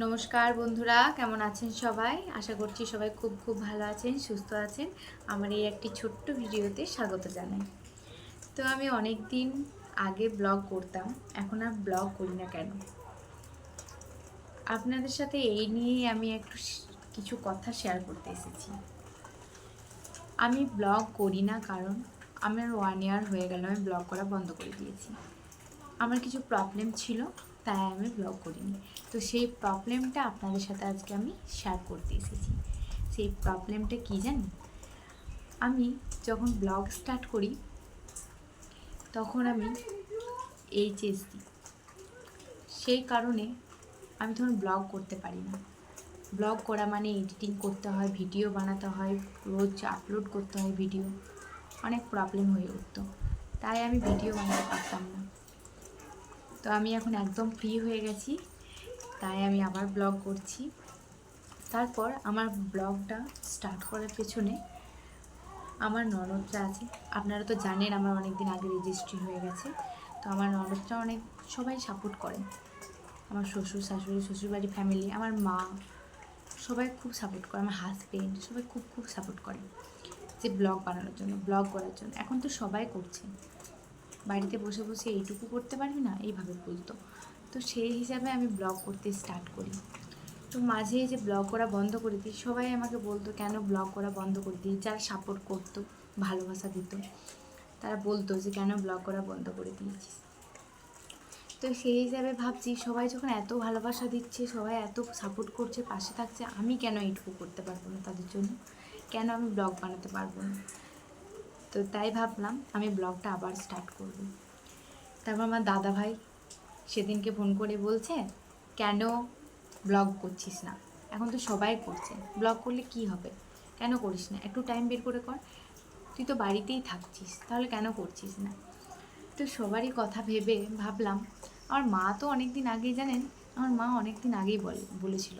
নমস্কার বন্ধুরা, কেমন আছেন সবাই? আশা করছি সবাই খুব খুব ভালো আছেন, সুস্থ আছেন। আমার এই একটি ছোট্ট ভিডিওতে স্বাগত জানাই। তো আমি অনেক দিন আগে ব্লগ করতাম, এখন আর ব্লগ করি না কেন? আপনাদের সাথে এই নিয়েই আমি একটু কিছু কথা শেয়ার করতে এসেছি। আমি ব্লগ করি না কারণ আমার 1 ইয়ার হয়ে গেল আমি ব্লগ করা বন্ধ করে দিয়েছি। আমার কিছু প্রবলেম ছিল, তাই আমি ব্লগ করিনি। তো সেই প্রবলেমটা আপনাদের সাথে আজকে আমি শেয়ার করতে এসেছি। সেই প্রবলেমটা কী জানেন? আমি যখন ব্লগ স্টার্ট করি তখন আমি এইচএস দিই, সেই কারণে আমি তখন ব্লগ করতে পারি না। ব্লগ করা মানে এডিটিং করতে হয়, ভিডিও বানাতে হয়, রোজ আপলোড করতে হয় ভিডিও, অনেক প্রবলেম হয়ে উঠতো, তাই আমি ভিডিও বানাতে পারতাম না। তো আমি এখন একদম ফ্রি হয়ে গেছি, তাই আমি আবার ব্লগ করছি। তারপর আমার ব্লগটা স্টার্ট করার পেছনে আমার ননদরা আছে। আপনারা তো জানেন আমার অনেক দিন আগে রেজিস্ট্রি হয়ে গেছে। তো আমার ননদরা অনেক সবাই সাপোর্ট করে। আমার শ্বশুর শাশুড়ি, শ্বশুরবাড়ি ফ্যামিলি, আমার মা, সবাই খুব সাপোর্ট করে। আমার হাজবেন্ড সবাই খুব খুব সাপোর্ট করে যে ব্লগ বানানোর জন্য, ব্লগ করার জন্য। এখন তো সবাই করছে, বাড়িতে বসে বসে এইটুকু করতে পারবি না, এইভাবে বলতো। তো সেই হিসাবে আমি ব্লগ করতে স্টার্ট করি। তো মাঝে যে ব্লগ করা বন্ধ করে দিই, সবাই আমাকে বলতো কেন ব্লগ করা বন্ধ করে দিই। যারা সাপোর্ট করতো, ভালোবাসা দিত, তারা বলতো যে কেন ব্লগ করা বন্ধ করে দিয়েছিস। তো সেই হিসাবে ভাবছি, সবাই যখন এত ভালোবাসা দিচ্ছে, সবাই এত সাপোর্ট করছে, পাশে থাকছে, আমি কেন এইটুকু করতে পারবো না তাদের জন্য? কেন আমি ব্লগ বানাতে পারবো না? তো তাই ভাবলাম আমি ব্লগটা আবার স্টার্ট করব। তারপর আমার দাদা ভাই সেদিনকে ফোন করে বলছে, কেন ব্লগ করছিস না? এখন তো সবাই করছে, ব্লগ করলে কি হবে? কেন করিস না? একটু টাইম বের করে কর। তুই তো বাড়িতেই থাকছিস, তাহলে কেন করছিস না? তো সবারই কথা ভেবে ভাবলাম, আমার মা তো অনেক দিন আগেই জানেন, আমার মা অনেক দিন আগেই বলেছিল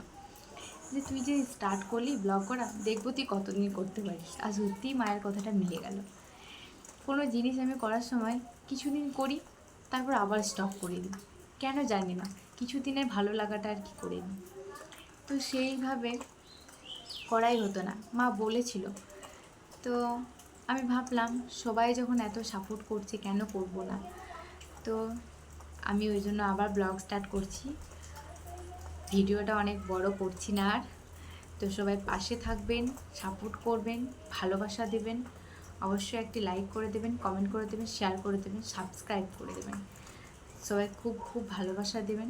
যে তুই যে স্টার্ট করলি ব্লগ করা, দেখবো তুই কতদিন করতে পারিস। আর সত্যিই মায়ের কথাটা মিলে গেল। কোনো জিনিস আমি করার সময় কিছুদিন করি, তারপর আবার স্টপ করে দিই, কেন জানি না। কিছুদিনের ভালো লাগাটা আর কি করে দিই। তো সেইভাবে করাই হতো না, মা বলেছিল। তো আমি ভাবলাম সবাই যখন এত সাপোর্ট করছে, কেন করব না? তো আমি ওই জন্য আবার ব্লগ স্টার্ট করছি। ভিডিওটা অনেক বড় করছি না আর। তো সবাই পাশে থাকবেন, সাপোর্ট করবেন, ভালোবাসা দেবেন। অবশ্যই একটি লাইক করে দেবেন, কমেন্ট করে দেবেন, শেয়ার করে দেবেন, সাবস্ক্রাইব করে দেবেন। সবাই খুব খুব ভালোবাসা দেবেন,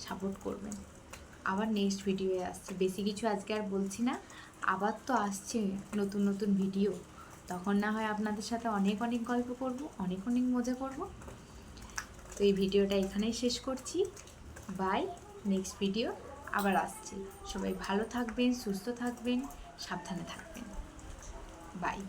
সাপোর্ট করবেন। আবার নেক্সট ভিডিওয়ে আসছি, বেশি কিছু আজকে আর বলছি না। আবার তো আসছে নতুন নতুন ভিডিও, তখন না হয় আপনাদের সাথে অনেক অনেক গল্প করব, অনেক অনেক মজা করব। তো এই ভিডিওটা এখানেই শেষ করছি। বাই। নেক্সট ভিডিও আবার আসছি। সবাই ভালো থাকবেন, সুস্থ থাকবেন, সাবধানে থাকবেন। বাই।